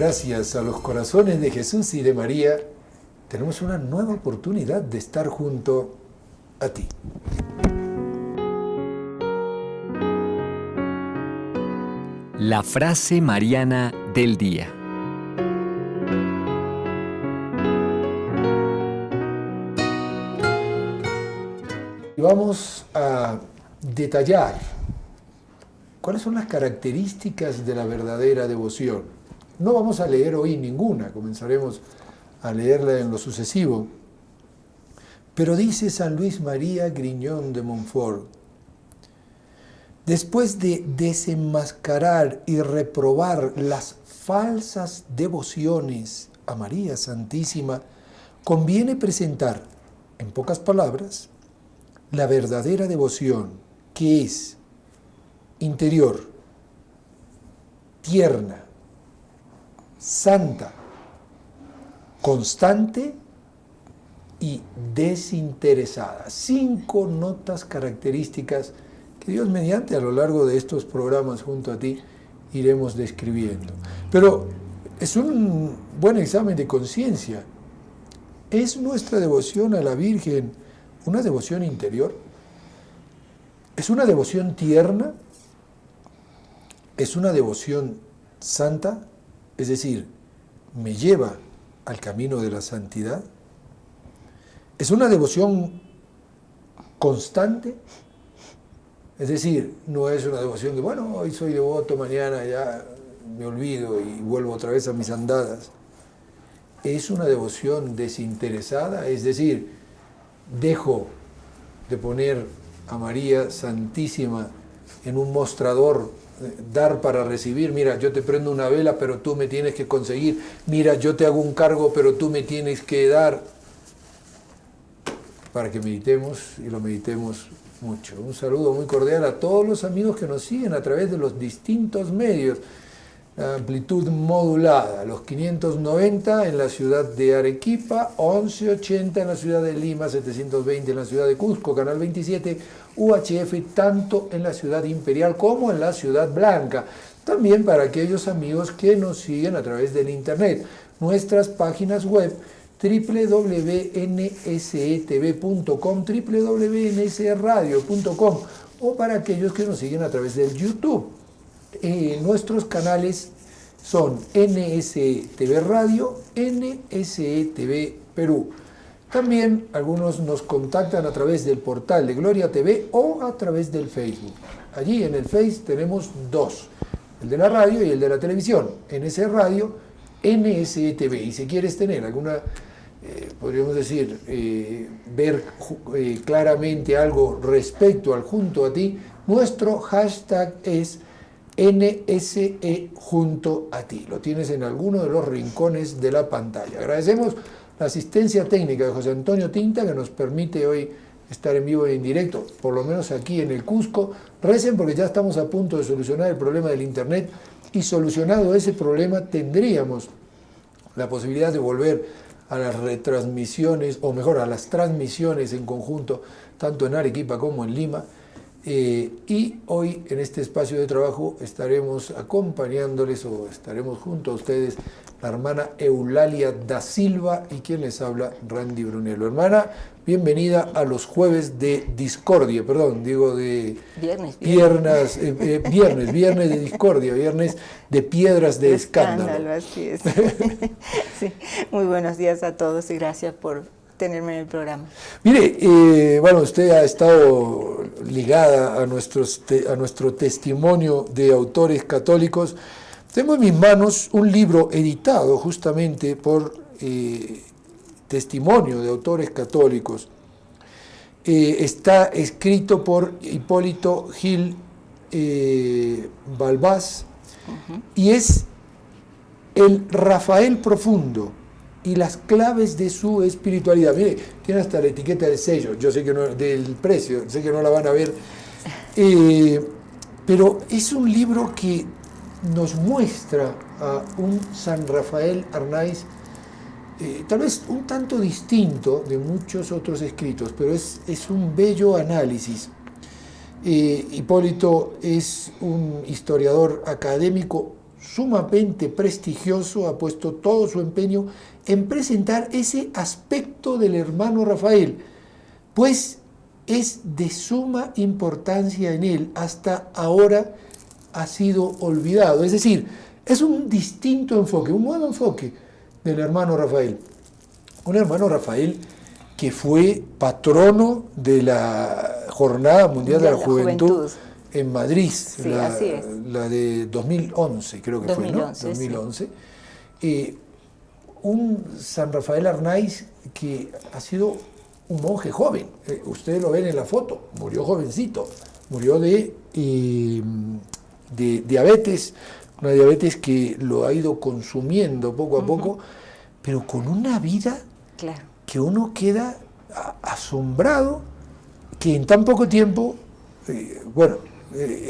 gracias a los corazones de Jesús y de María, tenemos una nueva oportunidad de estar junto a ti. La frase mariana del día. Y vamos a detallar cuáles son las características de la verdadera devoción. No vamos a leer hoy ninguna, comenzaremos a leerla en lo sucesivo. Pero dice San Luis María Griñón de Montfort: después de desenmascarar y reprobar las falsas devociones a María Santísima, conviene presentar, en pocas palabras, la verdadera devoción, que es interior, tierna, santa, constante y desinteresada. 5 notas características que Dios mediante a lo largo de estos programas junto a ti iremos describiendo. Pero es un buen examen de conciencia. ¿Es nuestra devoción a la Virgen una devoción interior? ¿Es una devoción tierna? ¿Es una devoción santa? Es decir, ¿me lleva al camino de la santidad? ¿Es una devoción constante? Es decir, no es una devoción que, bueno, hoy soy devoto, mañana ya me olvido y vuelvo otra vez a mis andadas. Es una devoción desinteresada, es decir, dejo de poner a María Santísima en un mostrador, dar para recibir. Mira, yo te prendo una vela, pero tú me tienes que conseguir. Mira, yo te hago un cargo, pero tú me tienes que dar. Para que meditemos y lo meditemos mucho. Un saludo muy cordial a todos los amigos que nos siguen a través de los distintos medios. La amplitud modulada, los 590 en la ciudad de Arequipa, 1180 en la ciudad de Lima, 720 en la ciudad de Cusco, Canal 27, UHF, tanto en la ciudad imperial como en la ciudad blanca. También para aquellos amigos que nos siguen a través del internet. Nuestras páginas web www.nsetv.com, www.nsradio.com, o para aquellos que nos siguen a través del YouTube. Nuestros canales son NSTV Radio, NSTV Perú. También algunos nos contactan a través del portal de Gloria TV o a través del Facebook. Allí en el Face tenemos 2, el de la radio y el de la televisión, NS Radio, NSTV. Y si quieres tener alguna, podríamos decir, ver claramente algo respecto al junto a ti, nuestro hashtag es NSE junto a ti. Lo tienes en alguno de los rincones de la pantalla. Agradecemos la asistencia técnica de José Antonio Tinta, que nos permite hoy estar en vivo y en directo, por lo menos aquí en el Cusco. Recen porque ya estamos a punto de solucionar el problema del internet, y solucionado ese problema tendríamos la posibilidad de volver a las retransmisiones, o mejor, a las transmisiones en conjunto, tanto en Arequipa como en Lima. Y hoy en este espacio de trabajo estaremos acompañándoles, o estaremos junto a ustedes, la hermana Eulalia da Silva y quien les habla, Randy Brunello. Hermana, bienvenida a los jueves de discordia, perdón, digo de viernes de discordia, viernes de piedras de escándalo. Así es. Sí. Muy buenos días a todos y gracias por tenerme en el programa. Mire, bueno, usted ha estado ligada a nuestro testimonio de autores católicos. Tengo en mis manos un libro editado justamente por testimonio de autores católicos. Está escrito por Hipólito Gil Balbás, y es el Rafael Profundo y las claves de su espiritualidad. Mire, tiene hasta la etiqueta del sello, yo sé que no, del precio, sé que no la van a ver, pero es un libro que nos muestra a un San Rafael Arnaiz, tal vez un tanto distinto de muchos otros escritos, pero es un bello análisis. Hipólito es un historiador académico sumamente prestigioso, ha puesto todo su empeño en presentar ese aspecto del hermano Rafael, pues es de suma importancia en él, hasta ahora ha sido olvidado. Es decir, es un distinto enfoque, un nuevo enfoque del hermano Rafael. Un hermano Rafael que fue patrono de la Jornada Mundial de la Juventud en Madrid, sí, así es. La de 2011, creo que 2011, fue, ¿no? 2011. Sí. Un San Rafael Arnaiz que ha sido un monje joven. Ustedes lo ven en la foto, murió jovencito, murió de diabetes, una diabetes que lo ha ido consumiendo poco a poco, pero con una vida que uno queda asombrado, que en tan poco tiempo,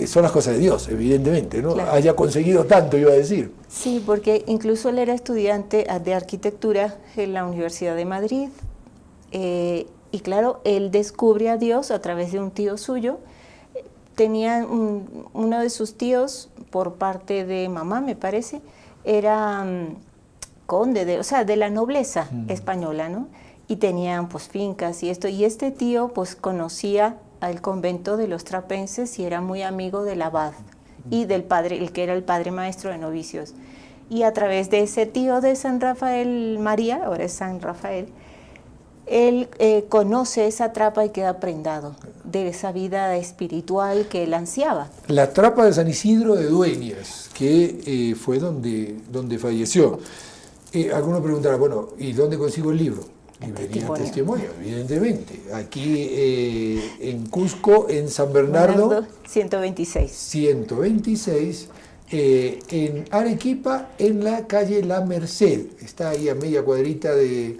son las cosas de Dios, evidentemente, ¿no? Claro. Haya conseguido tanto, iba a decir. Sí, porque incluso él era estudiante de arquitectura en la Universidad de Madrid, y claro, él descubre a Dios a través de un tío suyo. Tenía uno de sus tíos, por parte de mamá, me parece, era conde, de la nobleza española, ¿no? Y tenían pues fincas y esto, y este tío pues conocía al convento de los trapenses y era muy amigo del abad y del padre, el que era el padre maestro de novicios. Y a través de ese tío de San Rafael María, ahora es San Rafael, él conoce esa trapa y queda prendado de esa vida espiritual que él ansiaba. La trapa de San Isidro de Dueñas, que fue donde falleció. Alguno preguntará, bueno, ¿y dónde consigo el libro? Librería Testimonio, evidentemente. Aquí en Cusco, en San Bernardo 126. 126, en Arequipa, en la calle La Merced. Está ahí a media cuadrita de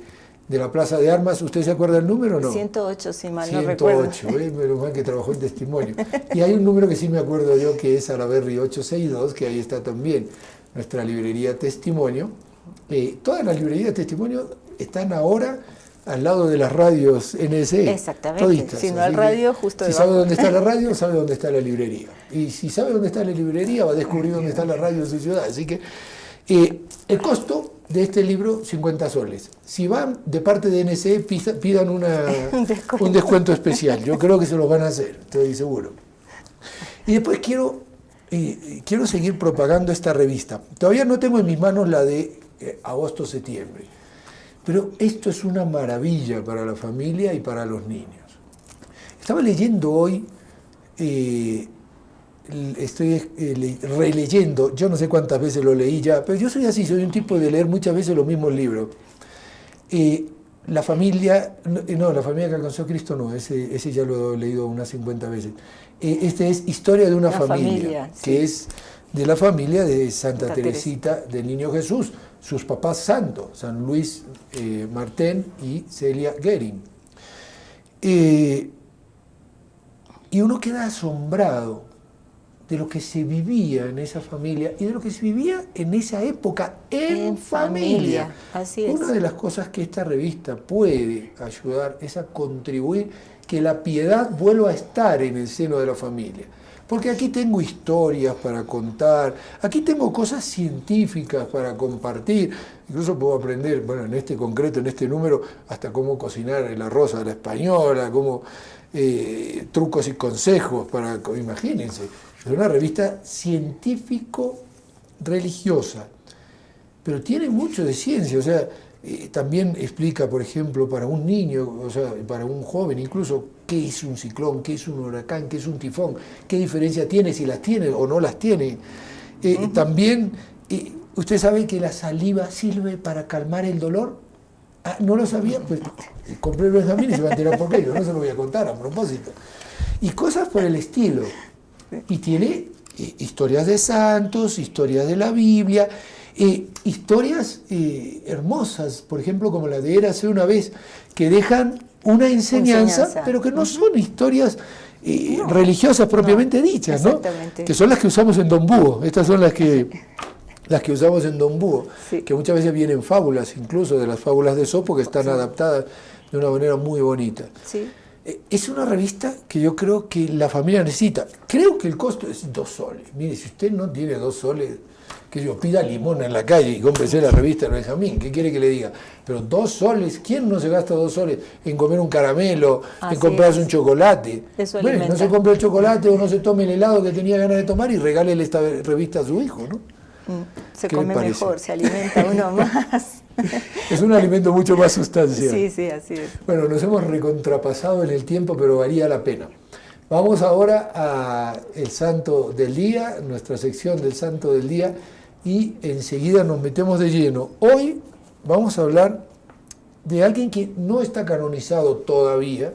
la Plaza de Armas. ¿Usted se acuerda el número o no? 108, si mal no recuerdo. 108, menos mal que trabajó en Testimonio. Y hay un número que sí me acuerdo yo, que es Alaberry 862, que ahí está también nuestra librería Testimonio. Todas las librerías Testimonio están ahora al lado de las radios NSE. Exactamente. Toditas. Si no el radio, justo si debajo. sabe dónde está la radio, sabe dónde está la librería. Y si sabe dónde está la librería, va a descubrir dónde está la radio de su ciudad. Así que el costo de este libro, 50 soles. Si van de parte de NSE, pidan un descuento especial. Yo creo que se lo van a hacer, estoy seguro. Y después quiero seguir propagando esta revista. Todavía no tengo en mis manos la de agosto-septiembre, pero esto es una maravilla para la familia y para los niños. Estaba leyendo hoy, estoy releyendo, yo no sé cuántas veces lo leí ya, pero yo soy así, soy un tipo de leer muchas veces los mismos libros. La familia que alcanzó a Cristo no, ese ya lo he leído unas 50 veces. Este es Historia de una familia, que es de la familia de Santa Teresita del Niño Jesús, sus papás santos, San Luis Martén y Celia Guerin. Y uno queda asombrado de lo que se vivía en esa familia y de lo que se vivía en esa época en familia. Así es. Una de las cosas que esta revista puede ayudar es a contribuir que la piedad vuelva a estar en el seno de la familia. Porque aquí tengo historias para contar, aquí tengo cosas científicas para compartir, incluso puedo aprender, bueno, en este concreto, en este número, hasta cómo cocinar el arroz a la española, cómo trucos y consejos para, imagínense, es una revista científico-religiosa, pero tiene mucho de ciencia, o sea, también explica, por ejemplo, para un niño, o sea, para un joven incluso, qué es un ciclón, qué es un huracán, qué es un tifón, qué diferencia tiene, si las tiene o no las tiene. También, ¿usted sabe que la saliva sirve para calmar el dolor? Ah, ¿no lo sabía? Pues compré los exámenes y se va a enterar por qué, yo no se lo voy a contar a propósito. Y cosas por el estilo. Y tiene historias de santos, historias de la Biblia, historias hermosas, por ejemplo, como la de Érase una vez, que dejan una enseñanza, pero que no son historias religiosas propiamente dichas, ¿no? Que son las que usamos en Don Búho. Estas son las que usamos en Don Búho, que muchas veces vienen fábulas, incluso de las fábulas de Esopo, que están adaptadas de una manera muy bonita. Sí. Es una revista que yo creo que la familia necesita. Creo que el costo es 2 soles. Mire, si usted no tiene 2 soles, que yo pida limona en la calle y cómprese la revista de Benjamín, ¿qué quiere que le diga? Pero 2 soles, ¿quién no se gasta 2 soles en comer un caramelo, en comprarse un chocolate? Eso bueno, alimenta. no se compre el chocolate o no se tome el helado que tenía ganas de tomar y regálele esta revista a su hijo, ¿no? Se ¿Qué le come parece? mejor, se alimenta uno más. Es un alimento mucho más sustancial. Sí, sí, así es. Bueno, nos hemos recontrapasado en el tiempo, pero valía la pena. Vamos ahora a el Santo del Día, nuestra sección del Santo del Día, y enseguida nos metemos de lleno. Hoy vamos a hablar de alguien que no está canonizado todavía,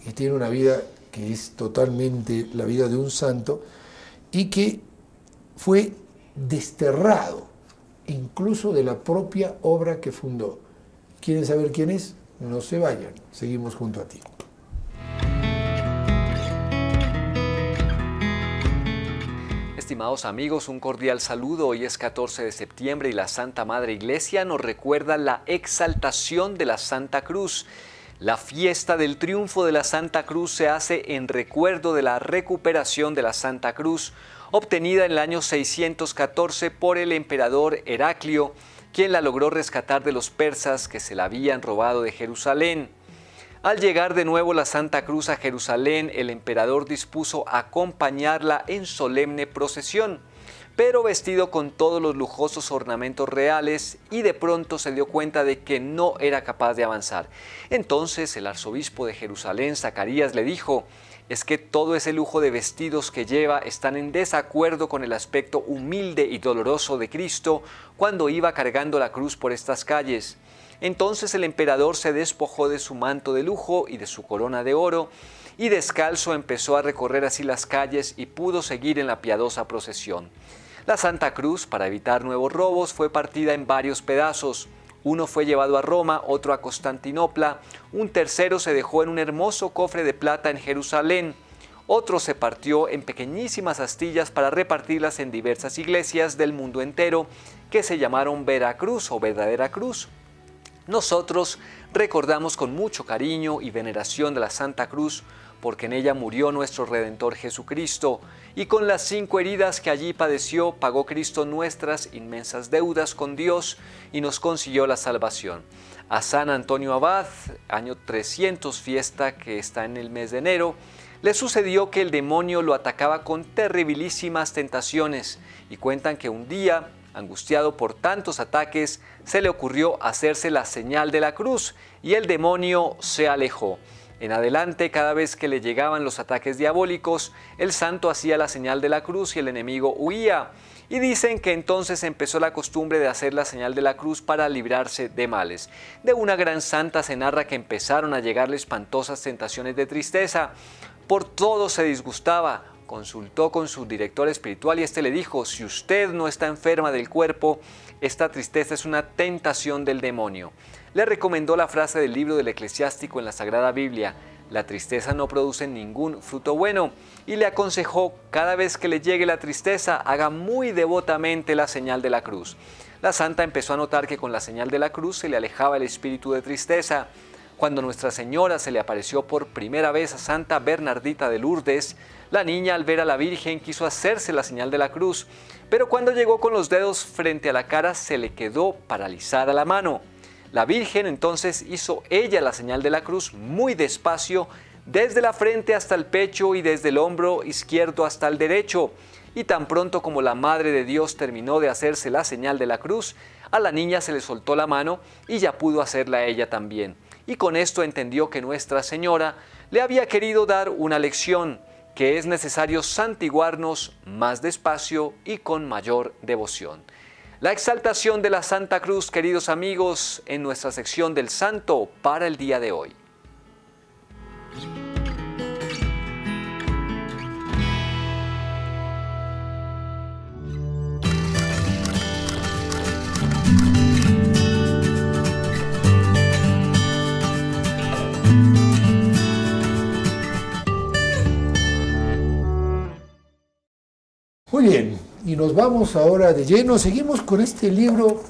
que tiene una vida que es totalmente la vida de un santo, y que fue desterrado incluso de la propia obra que fundó. ¿Quieren saber quién es? No se vayan, seguimos junto a ti. Estimados amigos, un cordial saludo. Hoy es 14 de septiembre y la Santa Madre Iglesia nos recuerda la exaltación de la Santa Cruz. La fiesta del triunfo de la Santa Cruz se hace en recuerdo de la recuperación de la Santa Cruz, obtenida en el año 614 por el emperador Heraclio, quien la logró rescatar de los persas que se la habían robado de Jerusalén. Al llegar de nuevo la Santa Cruz a Jerusalén, el emperador dispuso acompañarla en solemne procesión, pero vestido con todos los lujosos ornamentos reales, y de pronto se dio cuenta de que no era capaz de avanzar. Entonces el arzobispo de Jerusalén, Zacarías, le dijo: es que todo ese lujo de vestidos que lleva están en desacuerdo con el aspecto humilde y doloroso de Cristo cuando iba cargando la cruz por estas calles. Entonces el emperador se despojó de su manto de lujo y de su corona de oro, y descalzo empezó a recorrer así las calles y pudo seguir en la piadosa procesión. La Santa Cruz, para evitar nuevos robos, fue partida en varios pedazos. Uno fue llevado a Roma, otro a Constantinopla, un tercero se dejó en un hermoso cofre de plata en Jerusalén, otro se partió en pequeñísimas astillas para repartirlas en diversas iglesias del mundo entero, que se llamaron Veracruz o Verdadera Cruz. Nosotros recordamos con mucho cariño y veneración de la Santa Cruz, porque en ella murió nuestro Redentor Jesucristo, y con las 5 heridas que allí padeció, pagó Cristo nuestras inmensas deudas con Dios y nos consiguió la salvación. A San Antonio Abad, año 300, fiesta que está en el mes de enero, le sucedió que el demonio lo atacaba con terribilísimas tentaciones, y cuentan que un día, angustiado por tantos ataques, se le ocurrió hacerse la señal de la cruz, y el demonio se alejó. En adelante, cada vez que le llegaban los ataques diabólicos, el santo hacía la señal de la cruz y el enemigo huía. Y dicen que entonces empezó la costumbre de hacer la señal de la cruz para librarse de males. De una gran santa se narra que empezaron a llegarle espantosas tentaciones de tristeza. Por todo se disgustaba. Consultó con su director espiritual y este le dijo: si usted no está enferma del cuerpo, esta tristeza es una tentación del demonio. Le recomendó la frase del libro del Eclesiástico en la Sagrada Biblia: la tristeza no produce ningún fruto bueno, y le aconsejó: cada vez que le llegue la tristeza, haga muy devotamente la señal de la cruz. La santa empezó a notar que con la señal de la cruz se le alejaba el espíritu de tristeza. Cuando Nuestra Señora se le apareció por primera vez a Santa Bernardita de Lourdes, la niña, al ver a la Virgen, quiso hacerse la señal de la cruz, pero cuando llegó con los dedos frente a la cara, se le quedó paralizada la mano. La Virgen entonces hizo ella la señal de la cruz muy despacio, desde la frente hasta el pecho y desde el hombro izquierdo hasta el derecho. Y tan pronto como la Madre de Dios terminó de hacerse la señal de la cruz, a la niña se le soltó la mano y ya pudo hacerla ella también. Y con esto entendió que Nuestra Señora le había querido dar una lección, que es necesario santiguarnos más despacio y con mayor devoción. La exaltación de la Santa Cruz, queridos amigos, en nuestra sección del Santo para el día de hoy. Muy bien, y nos vamos ahora de lleno. Seguimos con este libro.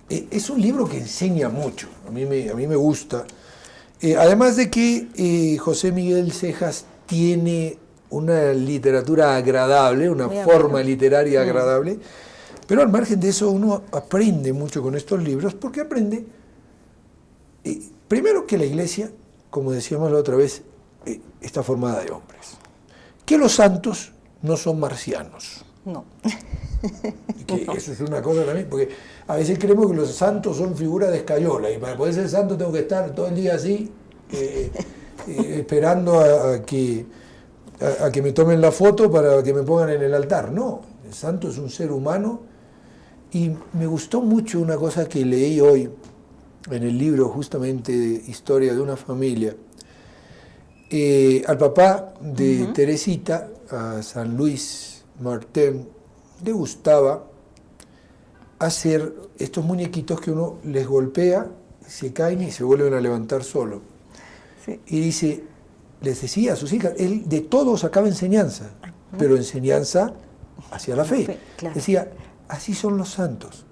Es un libro que enseña mucho, a mí me gusta. Además de que José Miguel Cejas tiene una literatura agradable, una forma literaria agradable, pero al margen de eso uno aprende mucho con estos libros, porque aprende, primero, que la Iglesia, como decíamos la otra vez, está formada de hombres, que los santos no son marcianos. No. Y que eso es una cosa también, porque a veces creemos que los santos son figuras de escayola, y para poder ser santo tengo que estar todo el día así, esperando a que me tomen la foto para que me pongan en el altar. No, el santo es un ser humano. Y me gustó mucho una cosa que leí hoy en el libro justamente de Historia de una familia. Al papá de Teresita, a San Luis Martín, le gustaba hacer estos muñequitos que uno les golpea, se caen y se vuelven a levantar solo. Sí. Y dice, les decía a sus hijas, él de todo sacaba enseñanza, pero enseñanza hacia la fe. Claro. Decía, así son los santos.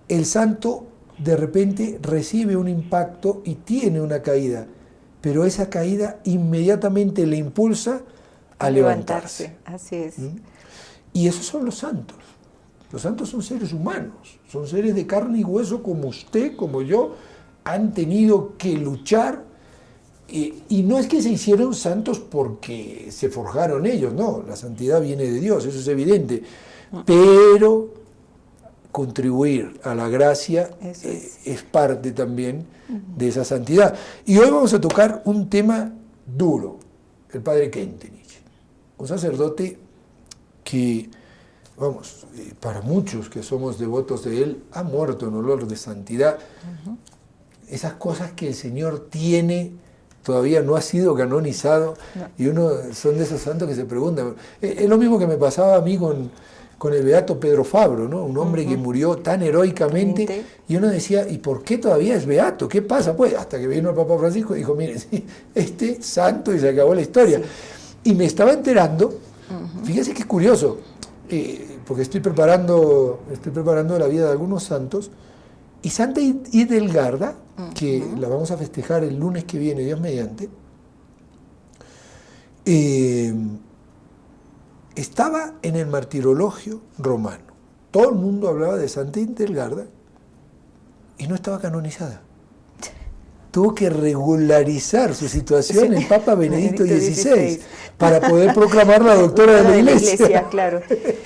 El santo de repente recibe un impacto y tiene una caída, pero esa caída inmediatamente le impulsa a levantarse. Así es. Y esos son los santos. Los santos son seres humanos, son seres de carne y hueso como usted, como yo, han tenido que luchar. Y no es que se hicieron santos porque se forjaron ellos, no, la santidad viene de Dios, eso es evidente. Pero contribuir a la gracia es parte también de esa santidad. Y hoy vamos a tocar un tema duro, el padre Kentenich, un sacerdote que, vamos, para muchos que somos devotos de él, ha muerto en olor de santidad. Esas cosas que el Señor tiene todavía no ha sido canonizado, y uno son de esos santos que se preguntan. Es lo mismo que me pasaba a mí con el beato Pedro Fabro, ¿no? Un hombre que murió tan heroicamente, y uno decía, ¿y por qué todavía es beato? ¿Qué pasa? Pues hasta que vino el Papa Francisco y dijo, miren, sí, este santo, y se acabó la historia. Sí. Y me estaba enterando, fíjese qué curioso, porque estoy preparando la vida de algunos santos, y Santa Hidelgarda, que la vamos a festejar el lunes que viene, Dios mediante, estaba en el martirologio romano. Todo el mundo hablaba de Santa Hidelgarda y no estaba canonizada. Tuvo que regularizar su situación el Papa Benedicto XVI para poder proclamar la doctora de la Iglesia. Claro.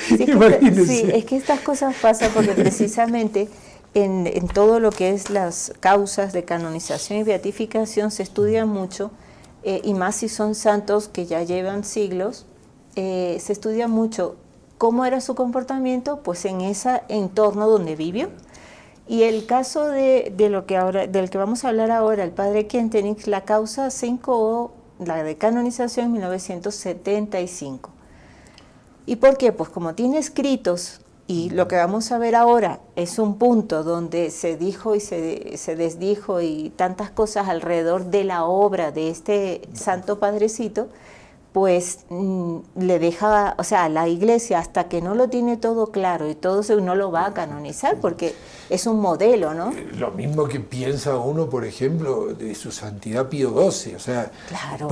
Sí, es que estas cosas pasan porque precisamente en todo lo que es las causas de canonización y beatificación se estudia mucho, y más si son santos que ya llevan siglos, se estudia mucho cómo era su comportamiento pues en ese entorno donde vivió. Y el caso del que vamos a hablar ahora, el padre Kentenich, la causa 5, la de canonización en 1975. ¿Y por qué? Pues como tiene escritos, y lo que vamos a ver ahora es un punto donde se dijo y se desdijo y tantas cosas alrededor de la obra de este santo padrecito, pues le deja, o sea, la Iglesia hasta que no lo tiene todo claro y todo eso no lo va a canonizar porque es un modelo, ¿no? Lo mismo que piensa uno, por ejemplo, de su santidad Pío XII, o sea, claro.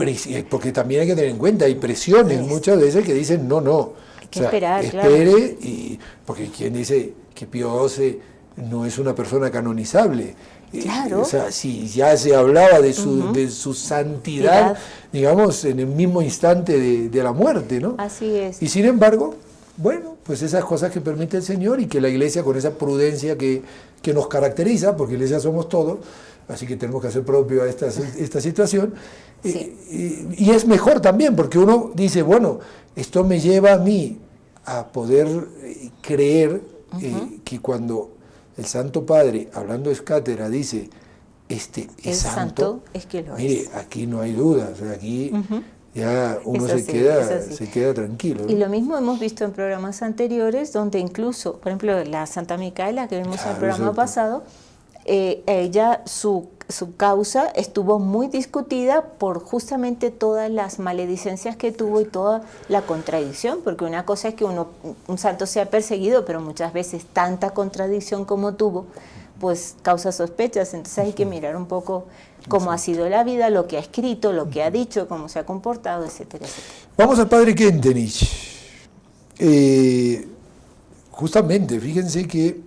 Porque también hay que tener en cuenta, hay presiones muchas veces que dicen no. Hay que esperar, espere, claro. Porque quien dice que Pío XII no es una persona canonizable. Claro. O sea, si ya se hablaba de su santidad, digamos, en el mismo instante de la muerte, ¿no? Así es. Y sin embargo, bueno, pues esas cosas que permite el Señor y que la Iglesia, con esa prudencia que nos caracteriza, porque Iglesia somos todos, así que tenemos que hacer propio a esta situación, y es mejor también, porque uno dice, bueno, esto me lleva a mí a poder creer que cuando el Santo Padre, hablando es cátedra, dice, este es santo, es que lo mire, es. Aquí no hay duda, o sea, aquí ya uno se queda tranquilo, ¿no? Y lo mismo hemos visto en programas anteriores, donde incluso, por ejemplo, la Santa Micaela, que vimos en el programa pasado, ella, su causa estuvo muy discutida por justamente todas las maledicencias que tuvo y toda la contradicción, porque una cosa es que un santo sea perseguido, pero muchas veces tanta contradicción como tuvo, pues causa sospechas, entonces hay que mirar un poco cómo ha sido la vida, lo que ha escrito, lo que ha dicho, cómo se ha comportado, etcétera, etcétera. Vamos al padre Kentenich. Justamente, fíjense que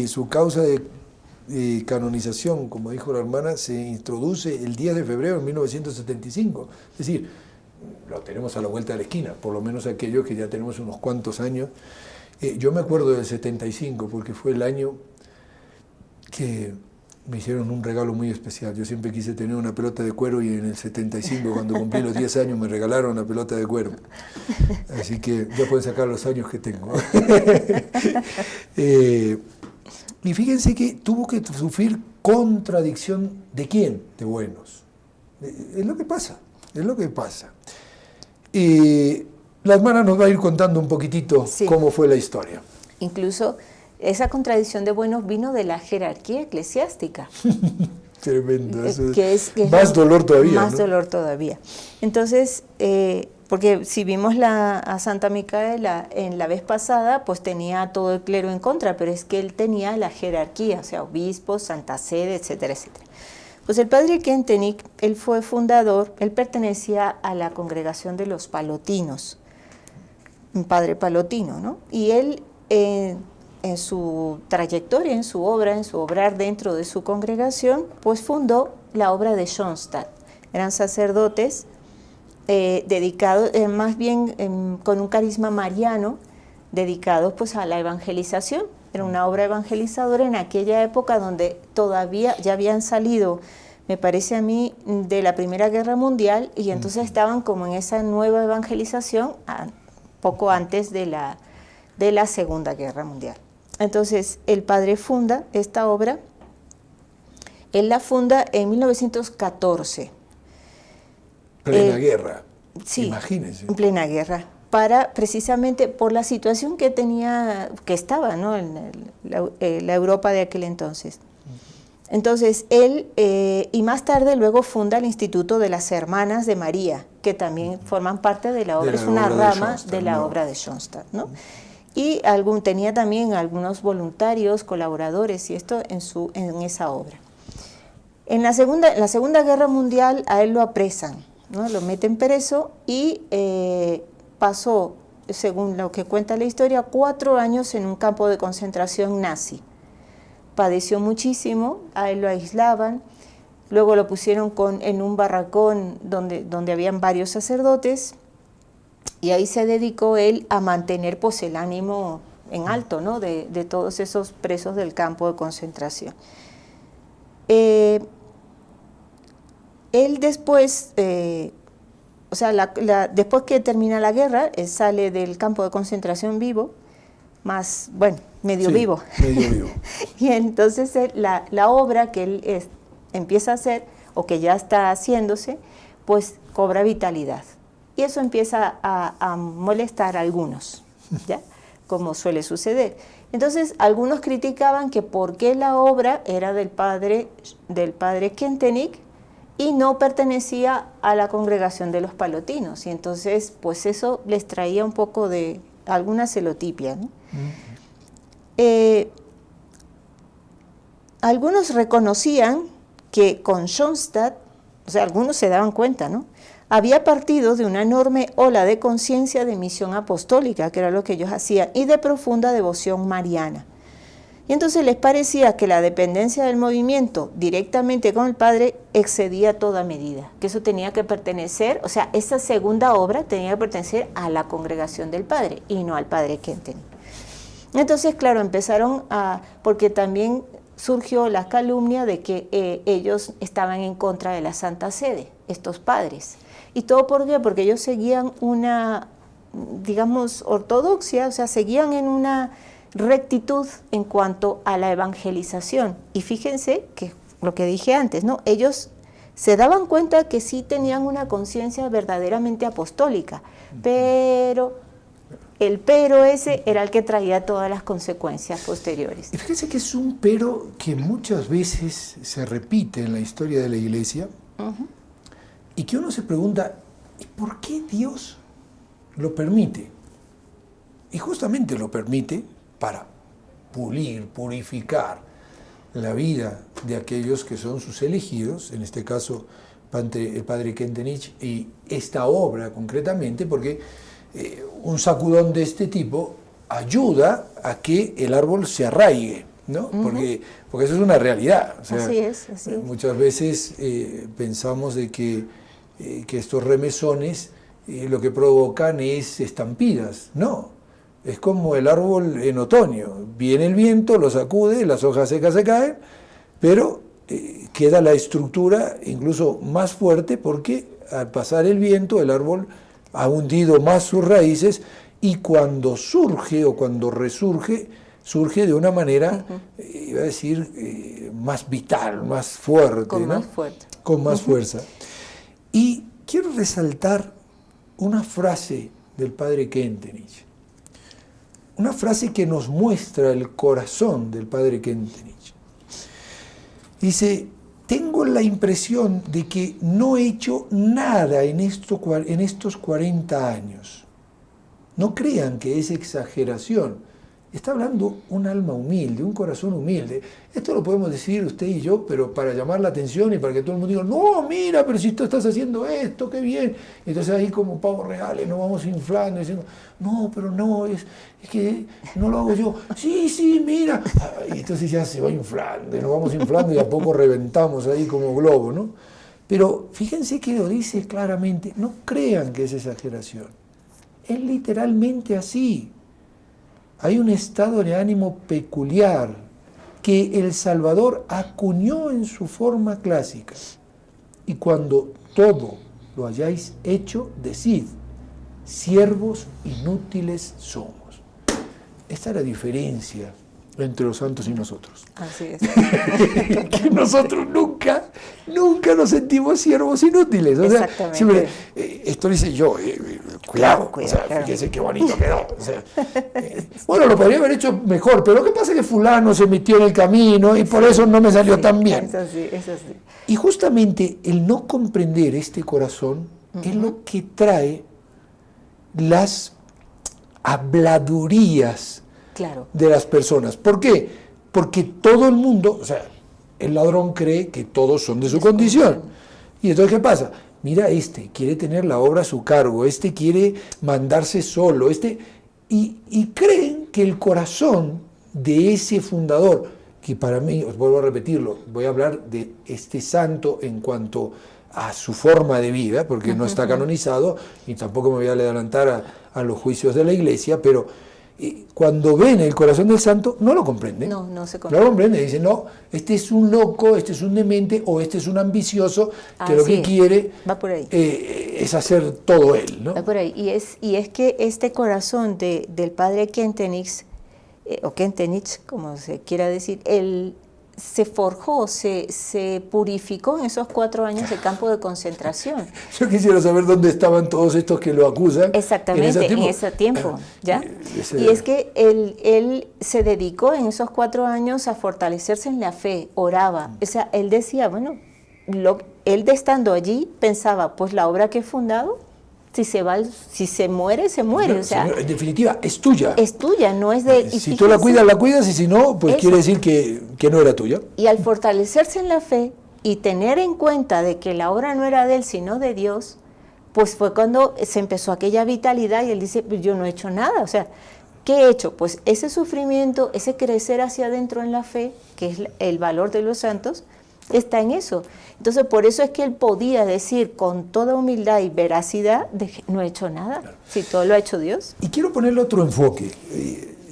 su causa de canonización, como dijo la hermana, se introduce el 10 de febrero de 1975. Es decir, lo tenemos a la vuelta de la esquina, por lo menos aquellos que ya tenemos unos cuantos años. Yo me acuerdo del 75, porque fue el año que me hicieron un regalo muy especial. Yo siempre quise tener una pelota de cuero y en el 75, cuando cumplí los 10 años, me regalaron una pelota de cuero. Así que ya pueden sacar los años que tengo. Y fíjense que tuvo que sufrir contradicción ¿de quién? De buenos. Es lo que pasa, es lo que pasa. La hermana nos va a ir contando un poquitito cómo fue la historia. Incluso esa contradicción de buenos vino de la jerarquía eclesiástica. Tremendo, eso que es más dolor todavía. Más ¿no? dolor todavía. Entonces, porque si vimos a Santa Micaela en la vez pasada, pues tenía todo el clero en contra, pero es que él tenía la jerarquía, o sea, obispos, Santa Sede, etcétera, etcétera. Pues el padre Kentenich, él fue fundador, él pertenecía a la congregación de los palotinos, un padre palotino, ¿no? Y él, en su trayectoria, en su obrar dentro de su congregación, pues fundó la obra de Schoenstatt. Eran sacerdotes dedicados, más bien con un carisma mariano, dedicados pues a la evangelización. Era una obra evangelizadora en aquella época donde todavía ya habían salido, me parece a mí, de la Primera Guerra Mundial, y entonces estaban como en esa nueva evangelización poco antes de la Segunda Guerra Mundial. Entonces el padre funda esta obra, él la funda en 1914. Plena guerra, sí, imagínense. En plena guerra, precisamente por la situación que estaba, ¿no? en la Europa de aquel entonces. Entonces él, y más tarde luego funda el Instituto de las Hermanas de María, que también forman parte de la obra, es una rama de la obra de Schoenstatt, ¿no? Y tenía también algunos voluntarios, colaboradores y esto en esa obra. En la Segunda Guerra Mundial a él lo apresan, ¿no? Lo meten preso y pasó, según lo que cuenta la historia, 4 años en un campo de concentración nazi. Padeció muchísimo, a él lo aislaban, luego lo pusieron en un barracón donde habían varios sacerdotes, y ahí se dedicó él a mantener pues el ánimo en alto, ¿no? de todos esos presos del campo de concentración. Él después, después que termina la guerra, él sale del campo de concentración vivo, medio vivo. Medio vivo. Y entonces la obra que él empieza a hacer, o que ya está haciéndose, pues cobra vitalidad. Y eso empieza a molestar a algunos, ¿ya? Como suele suceder. Entonces, algunos criticaban que por qué la obra era del padre Kentenich y no pertenecía a la congregación de los palotinos. Y entonces, pues eso les traía un poco de alguna celotipia, ¿no? Algunos reconocían que con Schoenstatt, o sea, algunos se daban cuenta, ¿no? Había partido de una enorme ola de conciencia de misión apostólica, que era lo que ellos hacían, y de profunda devoción mariana. Y entonces les parecía que la dependencia del movimiento directamente con el padre excedía toda medida, que eso tenía que pertenecer, o sea, esa segunda obra tenía que pertenecer a la congregación del padre y no al padre Kentenich. Entonces, claro, porque también surgió la calumnia de que ellos estaban en contra de la Santa Sede, estos padres. ¿Y todo por qué? Porque ellos seguían una, digamos, ortodoxia, o sea, seguían en una rectitud en cuanto a la evangelización. Y fíjense que lo que dije antes, ¿no? Ellos se daban cuenta que sí tenían una conciencia verdaderamente apostólica, pero el pero ese era el que traía todas las consecuencias posteriores. Y fíjense que es un pero que muchas veces se repite en la historia de la Iglesia, y que uno se pregunta, ¿y por qué Dios lo permite? Y justamente lo permite para purificar la vida de aquellos que son sus elegidos, en este caso el padre Kentenich, y esta obra concretamente, porque un sacudón de este tipo ayuda a que el árbol se arraigue, ¿no? Porque eso es una realidad. O sea, así es. Muchas veces pensamos de que estos remesones lo que provocan es estampidas. No, es como el árbol en otoño. Viene el viento, lo sacude, las hojas secas se caen, pero queda la estructura incluso más fuerte porque al pasar el viento el árbol ha hundido más sus raíces y cuando surge o cuando resurge, surge de una manera, iba a decir, más vital, más fuerte. Con ¿no? más fuerte. Con más fuerza. Y quiero resaltar una frase del padre Kentenich, una frase que nos muestra el corazón del padre Kentenich. Dice: tengo la impresión de que no he hecho nada en estos 40 años. No crean que es exageración. Está hablando un alma humilde, un corazón humilde. Esto lo podemos decir usted y yo, pero para llamar la atención y para que todo el mundo diga: no, mira, pero si tú estás haciendo esto, qué bien. Entonces ahí como pavos reales nos vamos inflando, diciendo: no, pero no, es que no lo hago yo. Sí, mira. Y entonces ya se va inflando, y nos vamos inflando y a poco reventamos ahí como globo, ¿no? Pero fíjense que lo dice claramente, no crean que es exageración. Es literalmente así. Hay un estado de ánimo peculiar que el Salvador acuñó en su forma clásica. Y cuando todo lo hayáis hecho, decid: siervos inútiles somos. Esta es la diferencia entre los santos y nosotros. Así es. Que nosotros nunca nos sentimos siervos inútiles. O sea, exactamente. Siempre, esto lo hice yo, cuidado, o sea, claro. fíjese qué bonito quedó. O sea, bueno, lo podría haber hecho mejor, pero lo que pasa es que fulano se metió en el camino y por eso no me salió tan bien. Es así. Y justamente el no comprender este corazón es lo que trae las habladurías de las personas. ¿Por qué? Porque todo el mundo, o sea, el ladrón cree que todos son de su condición. Y entonces, ¿qué pasa? Mira, este quiere tener la obra a su cargo, este quiere mandarse solo, y creen que el corazón de ese fundador, que para mí, os vuelvo a repetirlo, voy a hablar de este santo en cuanto a su forma de vida, porque no está canonizado, y tampoco me voy a adelantar a los juicios de la Iglesia, pero cuando ven el corazón del santo, no lo comprenden. No se comprende. No lo comprenden. Dicen: no, este es un loco, este es un demente, o este es un ambicioso, que lo que quiere va por ahí. Es hacer todo él, ¿no? Va por ahí. Y es que este corazón del padre Kentenich, o Kentenich, como se quiera decir, él se forjó, se purificó en esos 4 años de campo de concentración. Yo quisiera saber dónde estaban todos estos que lo acusan. Exactamente, en ese tiempo. ¿Ya? Y es que él se dedicó en esos 4 años a fortalecerse en la fe, oraba. O sea, él decía, bueno, él estando allí pensaba, pues la obra que he fundado, si se muere, se muere. No, o sea, señor, en definitiva, es tuya. Es tuya, no es de... Si tú la cuidas, y si no, pues quiere decir que no era tuya. Y al fortalecerse en la fe y tener en cuenta de que la obra no era de él, sino de Dios, pues fue cuando se empezó aquella vitalidad y él dice: pues yo no he hecho nada. O sea, ¿qué he hecho? Pues ese sufrimiento, ese crecer hacia adentro en la fe, que es el valor de los santos, está en eso. Entonces, por eso es que él podía decir con toda humildad y veracidad: no he hecho nada, claro, si todo lo ha hecho Dios. Y quiero ponerle otro enfoque.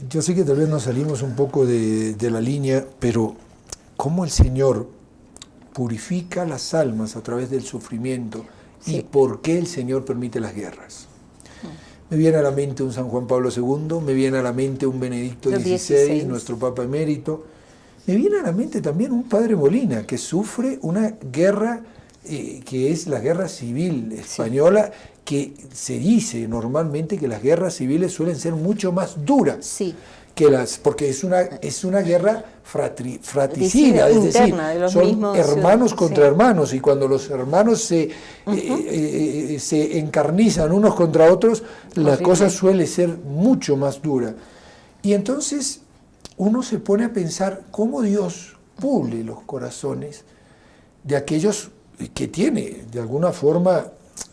Yo sé que tal vez nos salimos un poco de la línea, pero cómo el Señor purifica las almas a través del sufrimiento, y por qué el Señor permite las guerras. Me viene a la mente un San Juan Pablo II, me viene a la mente un Benedicto XVI, nuestro Papa Emérito. Me viene a la mente también un padre Molina, que sufre una guerra que es la guerra civil española, que se dice normalmente que las guerras civiles suelen ser mucho más duras que porque es una guerra fratricida, es decir, son hermanos contra hermanos, y cuando los hermanos se encarnizan unos contra otros, la cosa suele ser mucho más dura. Y entonces uno se pone a pensar cómo Dios, pule los corazones de aquellos que tiene, de alguna forma,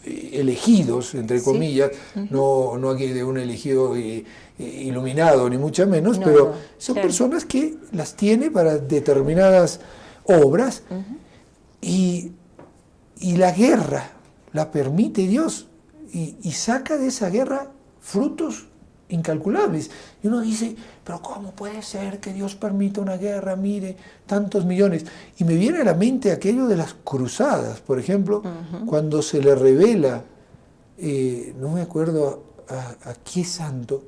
elegidos, entre comillas, no aquí de un elegido iluminado, ni mucho menos, pero son personas que las tiene para determinadas obras, y la guerra la permite Dios, y saca de esa guerra frutos incalculables. Y uno dice, pero ¿cómo puede ser que Dios permita una guerra? Mire, tantos millones. Y me viene a la mente aquello de las cruzadas, por ejemplo, cuando se le revela, no me acuerdo a qué santo,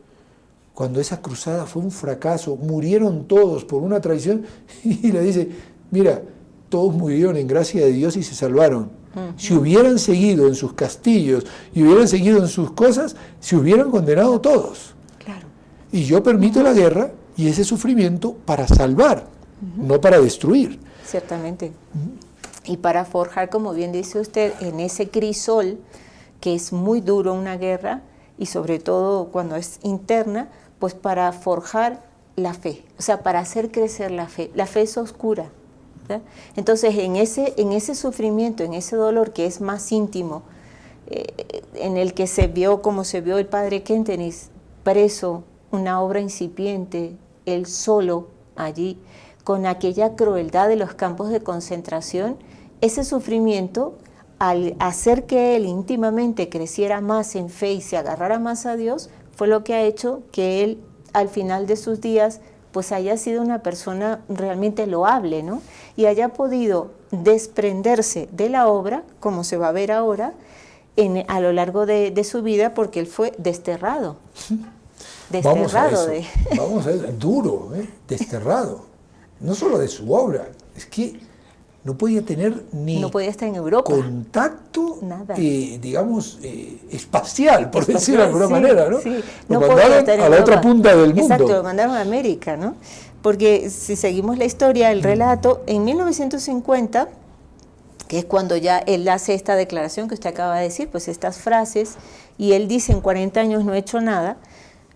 cuando esa cruzada fue un fracaso, murieron todos por una traición, y le dice, mira, todos murieron en gracia de Dios y se salvaron. Si hubieran seguido en sus castillos y hubieran seguido en sus cosas, se hubieran condenado todos. Claro. Y yo permito la guerra y ese sufrimiento para salvar, no para destruir. Ciertamente. Y para forjar, como bien dice usted, en ese crisol, que es muy duro una guerra, y sobre todo cuando es interna, pues para forjar la fe, o sea, para hacer crecer la fe. La fe es oscura. ¿verdad? Entonces, en ese sufrimiento, en ese dolor que es más íntimo, en el que se vio, como se vio el padre Kentenich, preso, una obra incipiente, él solo allí, con aquella crueldad de los campos de concentración, ese sufrimiento, al hacer que él íntimamente creciera más en fe y se agarrara más a Dios, fue lo que ha hecho que él, al final de sus días, pues haya sido una persona realmente loable, ¿no? Y haya podido desprenderse de la obra, como se va a ver ahora, a lo largo de su vida, porque él fue desterrado. Vamos a eso, duro, desterrado. No solo de su obra, es que no podía tener ni no podía estar en Europa. Contacto, nada. Digamos, espacial, por decirlo de alguna manera, ¿no? Sí. Lo mandaron a la otra punta del mundo. Exacto, lo mandaron a América, ¿no? Porque si seguimos la historia, el relato, en 1950, que es cuando ya él hace esta declaración que usted acaba de decir, pues estas frases, y él dice, en 40 años no he hecho nada,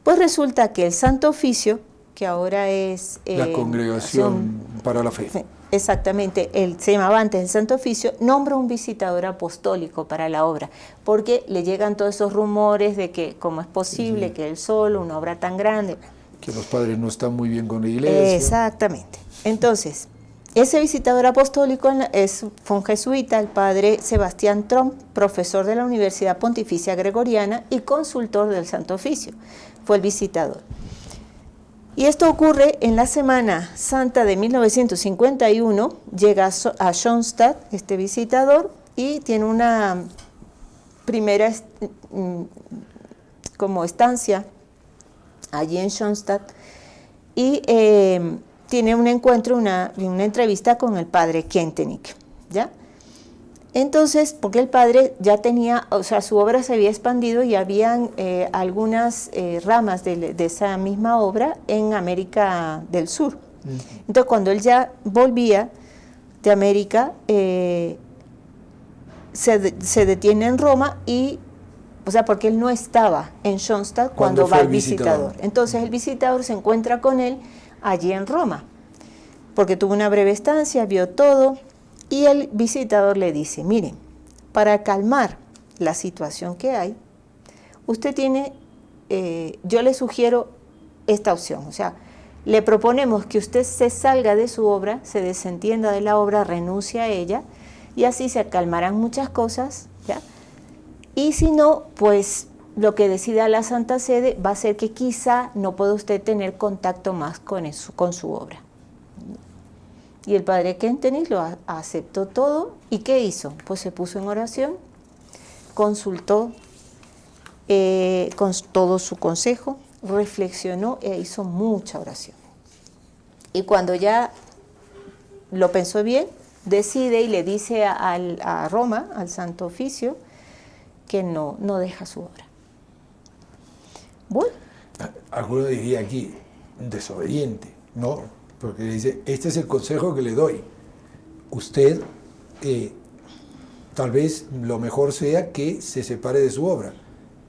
pues resulta que el Santo Oficio, que ahora es... la Congregación para la Fe. Exactamente, él se llamaba antes el Santo Oficio, nombra un visitador apostólico para la obra, porque le llegan todos esos rumores de que cómo es posible que él solo, una obra tan grande... Que los padres no están muy bien con la iglesia. Exactamente. Entonces, ese visitador apostólico fue un jesuita, el padre Sebastián Tromp, profesor de la Universidad Pontificia Gregoriana y consultor del Santo Oficio. Fue el visitador. Y esto ocurre en la Semana Santa de 1951, llega a Schoenstatt, este visitador, y tiene una primera como estancia allí en Schoenstatt, y tiene un encuentro, una entrevista con el padre Kentenich, ¿ya? Entonces, porque el padre ya tenía, o sea, su obra se había expandido y habían algunas ramas de esa misma obra en América del Sur. Entonces, cuando él ya volvía de América, se detiene en Roma y, o sea, porque él no estaba en Schoenstatt cuando va el visitador. Entonces, el visitador se encuentra con él allí en Roma, porque tuvo una breve estancia, vio todo. Y el visitador le dice, mire, para calmar la situación que hay, usted tiene, yo le sugiero esta opción, o sea, le proponemos que usted se salga de su obra, se desentienda de la obra, renuncie a ella, y así se calmarán muchas cosas, ¿ya? Y si no, pues lo que decida la Santa Sede va a ser que quizá no pueda usted tener contacto más con su obra. Y el padre Kentenich lo aceptó todo. ¿Y qué hizo? Pues se puso en oración, consultó con todo su consejo, reflexionó e hizo mucha oración. Y cuando ya lo pensó bien, decide y le dice a Roma, al Santo Oficio, que no deja su obra. Bueno. Alguno diría aquí, desobediente, ¿no? Porque dice, este es el consejo que le doy. Usted, tal vez lo mejor sea que se separe de su obra.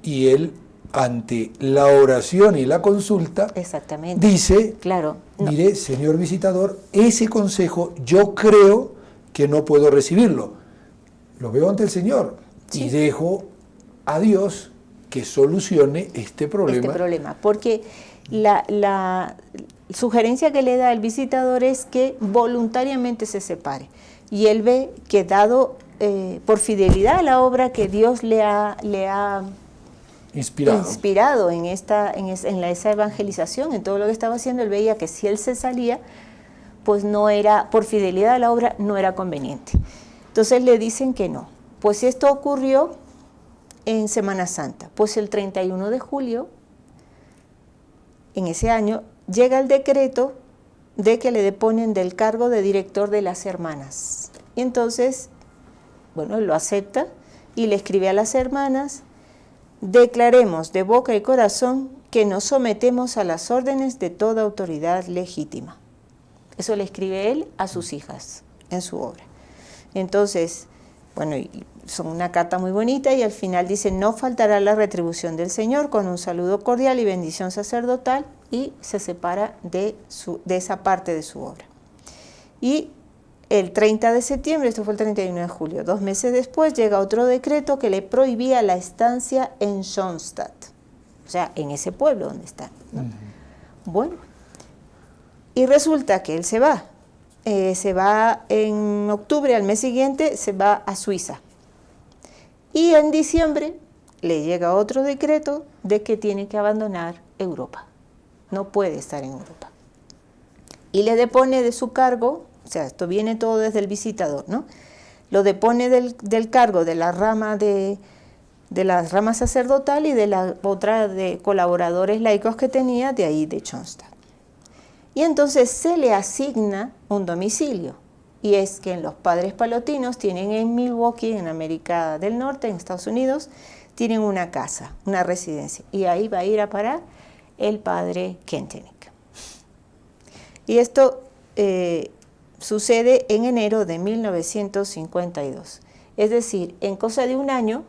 Y él ante la oración y la consulta, Exactamente. dice, claro, no. mire, señor visitador, ese consejo yo creo que no puedo recibirlo. Lo veo ante el Señor y dejo a Dios que solucione este problema. Porque la sugerencia que le da el visitador es que voluntariamente se separe. Y él ve que dado por fidelidad a la obra que Dios le ha inspirado en esa evangelización, en todo lo que estaba haciendo, él veía que si él se salía, pues no era, por fidelidad a la obra, no era conveniente. Entonces le dicen que no. Pues esto ocurrió en Semana Santa. Pues el 31 de julio, en ese año, llega el decreto de que le deponen del cargo de director de las hermanas. Y entonces, bueno, él lo acepta y le escribe a las hermanas: declaremos de boca y corazón que nos sometemos a las órdenes de toda autoridad legítima. Eso le escribe él a sus hijas en su obra. Entonces, bueno, son una carta muy bonita y al final dice: no faltará la retribución del Señor, con un saludo cordial y bendición sacerdotal, y se separa de esa parte de su obra. Y el 30 de septiembre, esto fue el 31 de julio, 2 meses después, llega otro decreto que le prohibía la estancia en Schoenstatt, o sea, en ese pueblo donde está, ¿no? Bueno, y resulta que él se va en octubre, al mes siguiente, se va a Suiza. Y en diciembre le llega otro decreto de que tiene que abandonar Europa, no puede estar en Europa. Y le depone de su cargo, o sea, esto viene todo desde el visitador, ¿no? Lo depone del cargo de la rama sacerdotal y de la otra de colaboradores laicos que tenía de ahí, de Schoenstatt. Y entonces se le asigna un domicilio, y es que los padres palotinos tienen en Milwaukee, en América del Norte, en Estados Unidos, tienen una casa, una residencia, y ahí va a ir a parar el padre Kentenich. Y esto sucede en enero de 1952. Es decir, en cosa de un año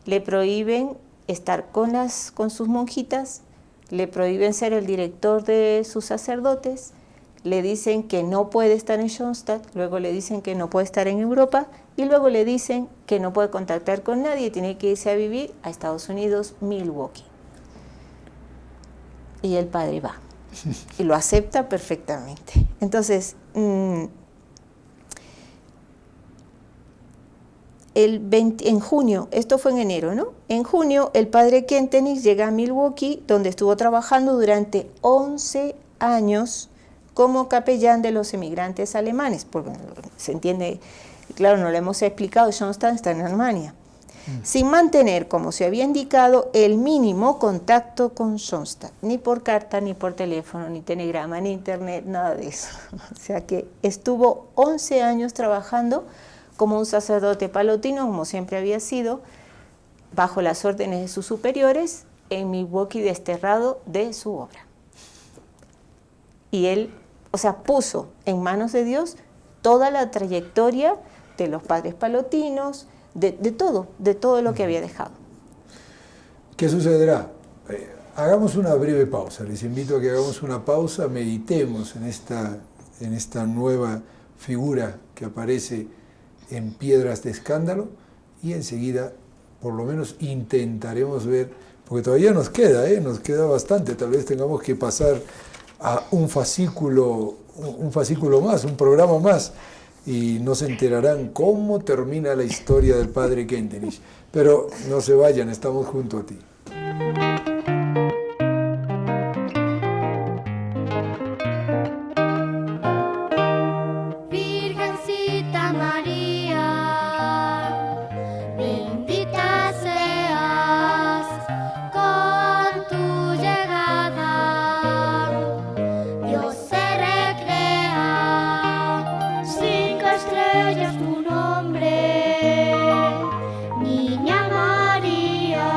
le prohíben estar con sus monjitas, le prohíben ser el director de sus sacerdotes, le dicen que no puede estar en Schoenstatt, luego le dicen que no puede estar en Europa y luego le dicen que no puede contactar con nadie, tiene que irse a vivir a Estados Unidos, Milwaukee. Y el padre va y lo acepta perfectamente. Entonces, en junio, esto fue en enero, ¿no? En junio el padre Kentenich llega a Milwaukee, donde estuvo trabajando durante 11 años como capellán de los emigrantes alemanes, porque se entiende, claro, no lo hemos explicado, Schoenstatt está en Alemania, sin mantener, como se había indicado, el mínimo contacto con Schoenstatt, ni por carta, ni por teléfono, ni telegrama, ni internet, nada de eso. O sea que estuvo 11 años trabajando como un sacerdote palotino, como siempre había sido, bajo las órdenes de sus superiores, en Milwaukee, desterrado de su obra. Y él, o sea, puso en manos de Dios toda la trayectoria de los padres palotinos, de todo lo que había dejado. ¿Qué sucederá? Hagamos una breve pausa. Les invito a que hagamos una pausa, meditemos en esta nueva figura que aparece en Piedras de Escándalo, y enseguida por lo menos intentaremos ver, porque todavía nos queda bastante, tal vez tengamos que pasar a un fascículo más, un programa más, y no se enterarán cómo termina la historia del padre Kentenich. Pero no se vayan, estamos junto a ti. Virgencita María, bendita seas con tu llegada. Dios se recrea, 5 estrellas tu nombre, Niña María.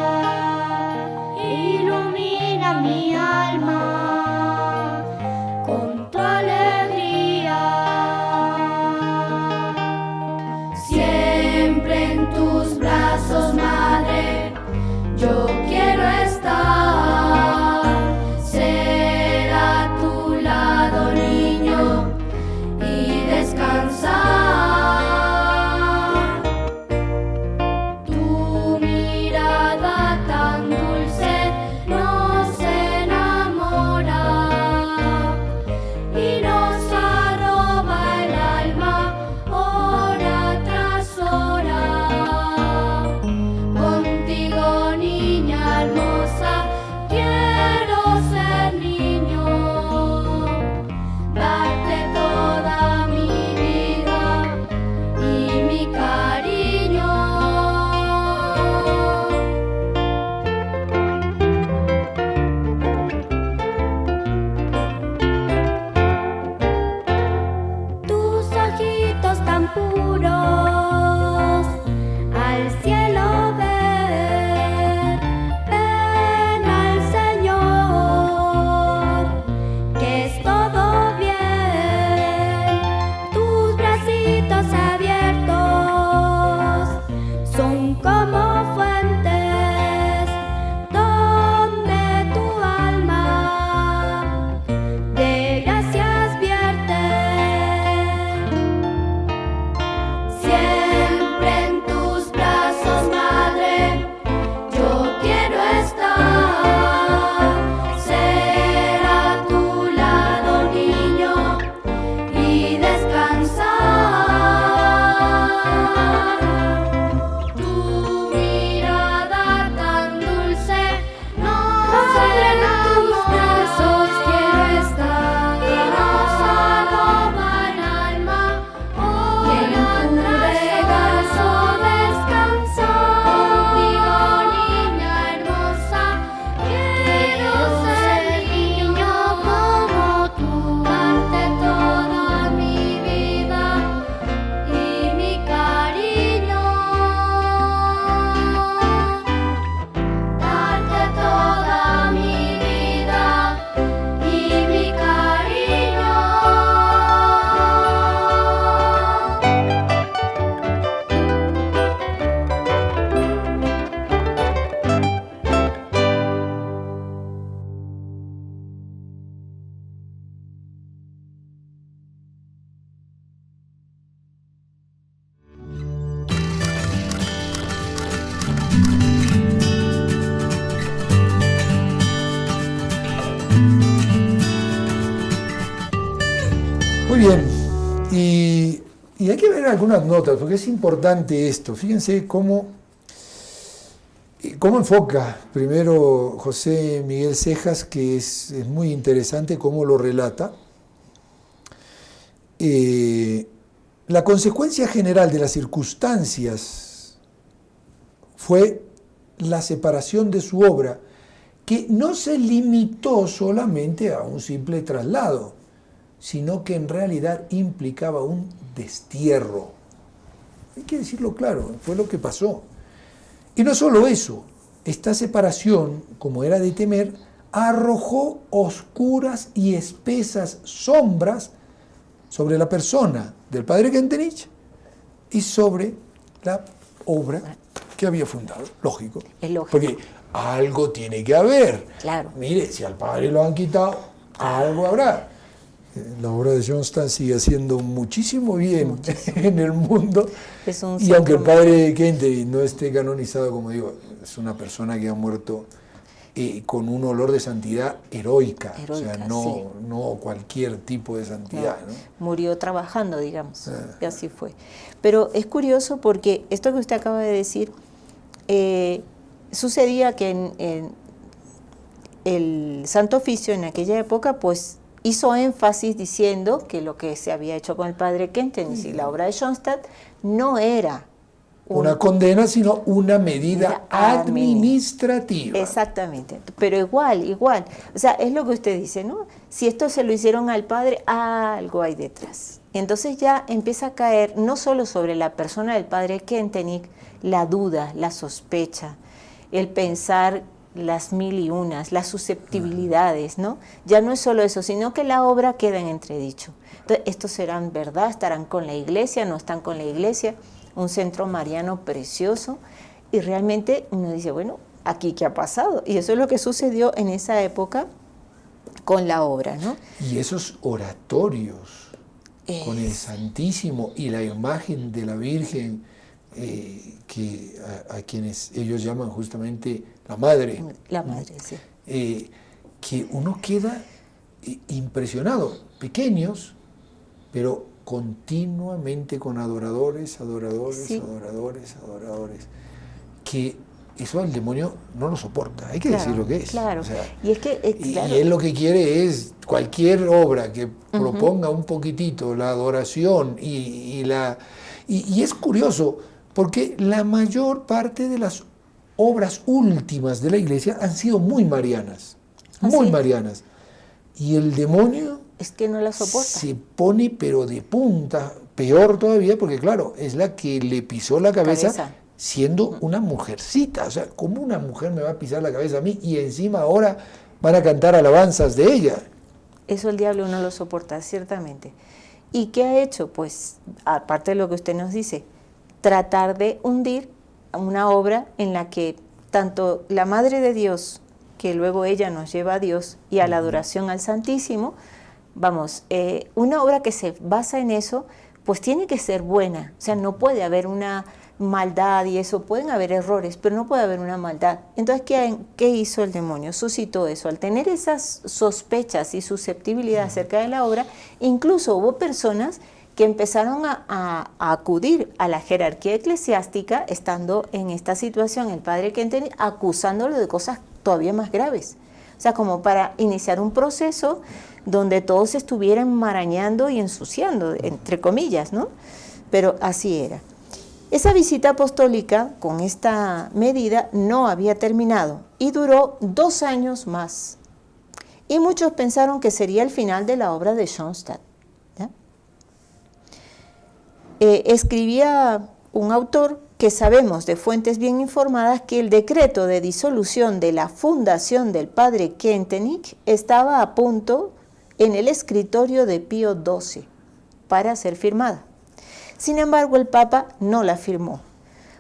bien, y hay que ver algunas notas, porque es importante esto. Fíjense cómo enfoca primero José Miguel Cejas, que es muy interesante cómo lo relata. La consecuencia general de las circunstancias fue la separación de su obra, que no se limitó solamente a un simple traslado, sino que en realidad implicaba un destierro. Hay que decirlo claro, fue lo que pasó. Y no solo eso, esta separación, como era de temer, arrojó oscuras y espesas sombras sobre la persona del padre Kentenich y sobre la obra que había fundado. Lógico. Es lógico. Porque algo tiene que haber. Claro. Mire, si al padre lo han quitado, algo habrá. La obra de Johnston sigue haciendo muchísimo bien en el mundo. Es un y aunque el centro padre Kentenich no esté canonizado, como digo, es una persona que ha muerto con un olor de santidad heroica. O sea, no cualquier tipo de santidad. No, ¿no? Murió trabajando, digamos, y así fue. Pero es curioso porque esto que usted acaba de decir, sucedía que en el Santo Oficio en aquella época, pues, hizo énfasis diciendo que lo que se había hecho con el padre Kentenich y la obra de Schoenstatt no era una condena, sino una medida administrativa. Exactamente, pero igual. O sea, es lo que usted dice, ¿no? Si esto se lo hicieron al padre, algo hay detrás. Entonces ya empieza a caer no solo sobre la persona del padre Kentenich la duda, la sospecha, el pensar las mil y unas, las susceptibilidades, ¿no? Ya no es solo eso, sino que la obra queda en entredicho. Entonces, ¿estos serán verdad? ¿Estarán con la iglesia? ¿No están con la iglesia? Un centro mariano precioso, y realmente uno dice, bueno, ¿aquí qué ha pasado? Y eso es lo que sucedió en esa época con la obra, ¿no? Y esos oratorios con el Santísimo y la imagen de la Virgen, que a quienes ellos llaman justamente la Madre. La Madre, sí. Que uno queda impresionado, pequeños, pero continuamente con adoradores, Sí. que eso el demonio no lo soporta, hay que decir lo que es. Claro, o sea, y es que claro. y él lo que quiere es cualquier obra que proponga un poquitito la adoración y es curioso, porque la mayor parte de las obras últimas de la iglesia han sido muy marianas, marianas, y el demonio es que no la soporta. Se pone pero de punta, peor todavía, porque claro, es la que le pisó la cabeza. Siendo una mujercita. O sea, ¿cómo una mujer me va a pisar la cabeza a mí y encima ahora van a cantar alabanzas de ella? Eso el diablo no lo soporta, ciertamente. ¿Y qué ha hecho? Pues, aparte de lo que usted nos dice, tratar de hundir una obra en la que tanto la Madre de Dios, que luego ella nos lleva a Dios y a la adoración al Santísimo, vamos, una obra que se basa en eso, pues tiene que ser buena. O sea, no puede haber una maldad y eso, pueden haber errores, pero no puede haber una maldad. Entonces, ¿qué hizo el demonio? Suscitó eso. Al tener esas sospechas y susceptibilidad acerca de la obra, incluso hubo personas que empezaron a acudir a la jerarquía eclesiástica, estando en esta situación el padre Kentenich, acusándolo de cosas todavía más graves. O sea, como para iniciar un proceso donde todos se estuvieran marañando y ensuciando, entre comillas, ¿no? Pero así era. Esa visita apostólica, con esta medida, no había terminado y duró 2 años más. Y muchos pensaron que sería el final de la obra de Schoenstatt. ¿Ya? Escribía un autor que sabemos de fuentes bien informadas que el decreto de disolución de la fundación del padre Kentenich estaba a punto en el escritorio de Pío XII para ser firmada. Sin embargo, el Papa no la firmó.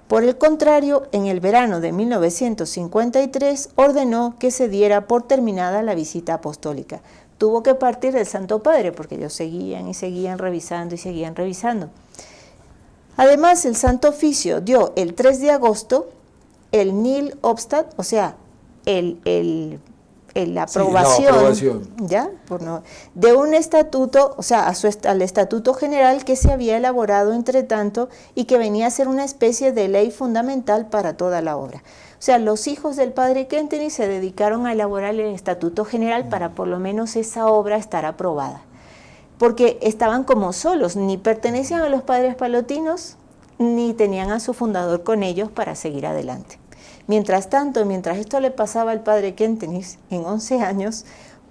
Por el contrario, en el verano de 1953 ordenó que se diera por terminada la visita apostólica. Tuvo que partir del Santo Padre porque ellos seguían y seguían revisando y seguían revisando. Además, el Santo Oficio dio el 3 de agosto el nil obstat, o sea, el la Sí, la aprobación, aprobación. ¿ya? De un estatuto, o sea, al estatuto general que se había elaborado entre tanto y que venía a ser una especie de ley fundamental para toda la obra. O sea, los hijos del padre Kentenich se dedicaron a elaborar el estatuto general para por lo menos esa obra estar aprobada. Porque estaban como solos, ni pertenecían a los padres palotinos, ni tenían a su fundador con ellos para seguir adelante. Mientras tanto, mientras esto le pasaba al padre Kentenich en 11 años,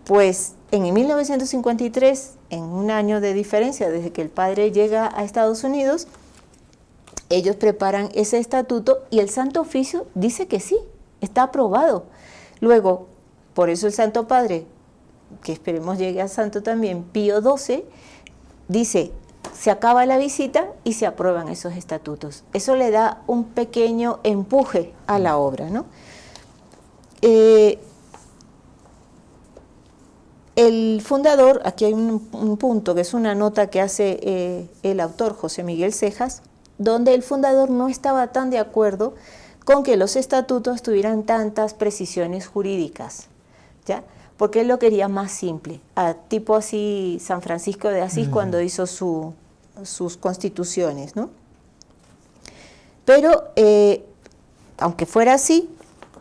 pues en 1953, en un año de diferencia desde que el padre llega a Estados Unidos, ellos preparan ese estatuto y el Santo Oficio dice que sí, está aprobado. Luego, por eso el Santo Padre, que esperemos llegue a santo también, Pío XII, dice: se acaba la visita y se aprueban esos estatutos. Eso le da un pequeño empuje a la obra, ¿no? El fundador, aquí hay un punto que es una nota que hace el autor José Miguel Cejas, donde el fundador no estaba tan de acuerdo con que los estatutos tuvieran tantas precisiones jurídicas, ¿ya? Porque él lo quería más simple, tipo así San Francisco de Asís cuando hizo sus constituciones, ¿no? Pero, aunque fuera así,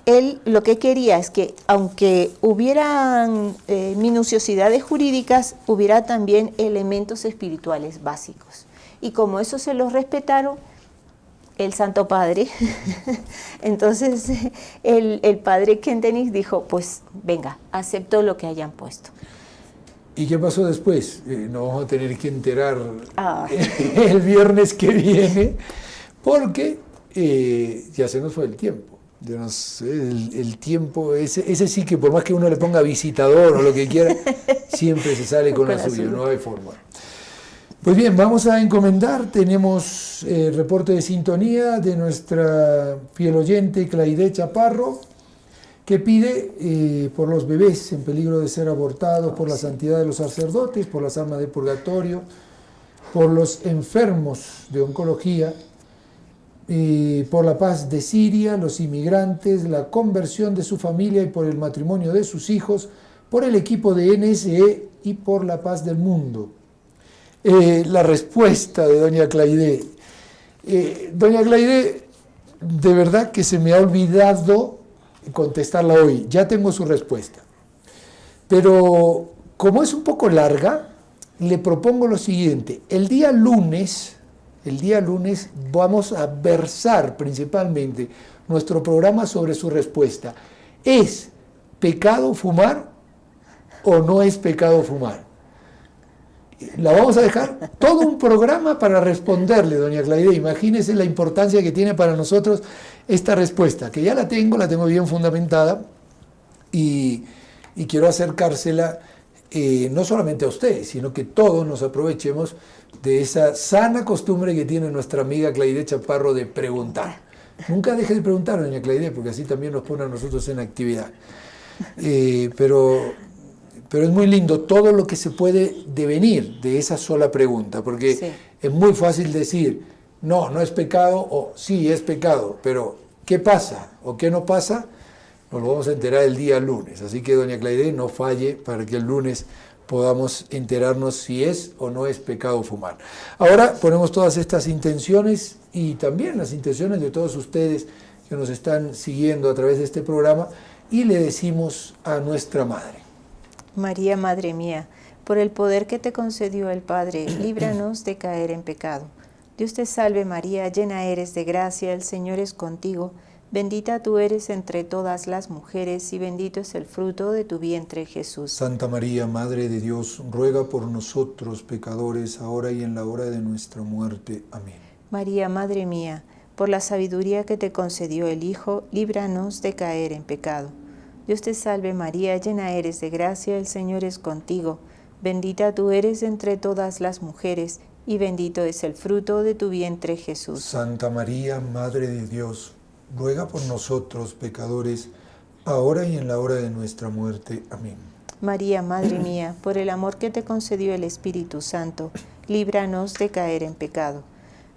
él lo que quería es que, aunque hubieran minuciosidades jurídicas, hubiera también elementos espirituales básicos. Y como eso se los respetaron, el Santo Padre, entonces el padre Kentenich dijo: pues venga, acepto lo que hayan puesto. ¿Y qué pasó después? Nos vamos a tener que enterar el viernes que viene, porque ya se nos fue el tiempo. El tiempo, ese sí que por más que uno le ponga visitador o lo que quiera, siempre se sale con la suya, no hay forma. Pues bien, vamos a encomendar, tenemos reporte de sintonía de nuestra fiel oyente Claide Chaparro, que pide por los bebés en peligro de ser abortados, por la santidad de los sacerdotes, por las almas del purgatorio, por los enfermos de oncología, por la paz de Siria, los inmigrantes, la conversión de su familia y por el matrimonio de sus hijos, por el equipo de NSE y por la paz del mundo. La respuesta de doña Claide. Doña Claide, de verdad que se me ha olvidado contestarla hoy, ya tengo su respuesta. Pero como es un poco larga, le propongo lo siguiente: el día lunes vamos a versar principalmente nuestro programa sobre su respuesta. ¿Es pecado fumar o no es pecado fumar? La vamos a dejar todo un programa para responderle, doña Claide. Imagínese la importancia que tiene para nosotros esta respuesta, que ya la tengo bien fundamentada y quiero acercársela no solamente a ustedes, sino que todos nos aprovechemos de esa sana costumbre que tiene nuestra amiga Claide Chaparro de preguntar. Nunca deje de preguntar, doña Claide, porque así también nos pone a nosotros en actividad. Pero es muy lindo todo lo que se puede devenir de esa sola pregunta, porque sí, es muy fácil decir, no es pecado, o sí es pecado, pero ¿qué pasa o qué no pasa? Nos lo vamos a enterar el día lunes. Así que, doña Claide, no falle para que el lunes podamos enterarnos si es o no es pecado fumar. Ahora ponemos todas estas intenciones y también las intenciones de todos ustedes que nos están siguiendo a través de este programa y le decimos a nuestra Madre. María, Madre mía, por el poder que te concedió el Padre, líbranos de caer en pecado. Dios te salve María, llena eres de gracia, el Señor es contigo. Bendita tú eres entre todas las mujeres y bendito es el fruto de tu vientre, Jesús. Santa María, Madre de Dios, ruega por nosotros pecadores, ahora y en la hora de nuestra muerte. Amén. María, Madre mía, por la sabiduría que te concedió el Hijo, líbranos de caer en pecado. Dios te salve María, llena eres de gracia, el Señor es contigo. Bendita tú eres entre todas las mujeres y bendito es el fruto de tu vientre, Jesús. Santa María, Madre de Dios, ruega por nosotros pecadores, ahora y en la hora de nuestra muerte. Amén. María, Madre mía, por el amor que te concedió el Espíritu Santo, líbranos de caer en pecado.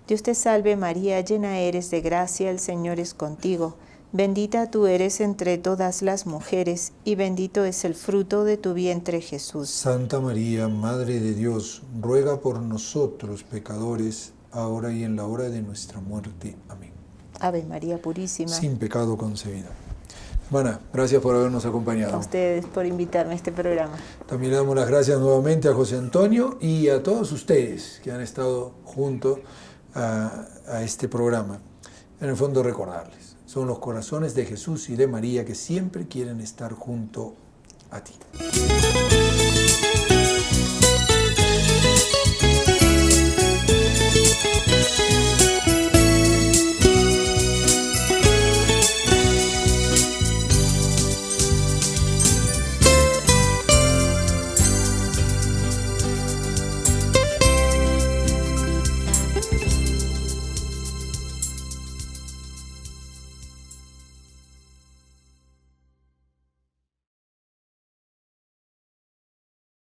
Dios te salve María, llena eres de gracia, el Señor es contigo. Bendita tú eres entre todas las mujeres, y bendito es el fruto de tu vientre, Jesús. Santa María, Madre de Dios, ruega por nosotros pecadores, ahora y en la hora de nuestra muerte. Amén. Ave María Purísima. Sin pecado concebida. Hermana, gracias por habernos acompañado. A ustedes por invitarme a este programa. También le damos las gracias nuevamente a José Antonio y a todos ustedes que han estado junto a este programa. En el fondo, recordarles, son los corazones de Jesús y de María que siempre quieren estar junto a ti.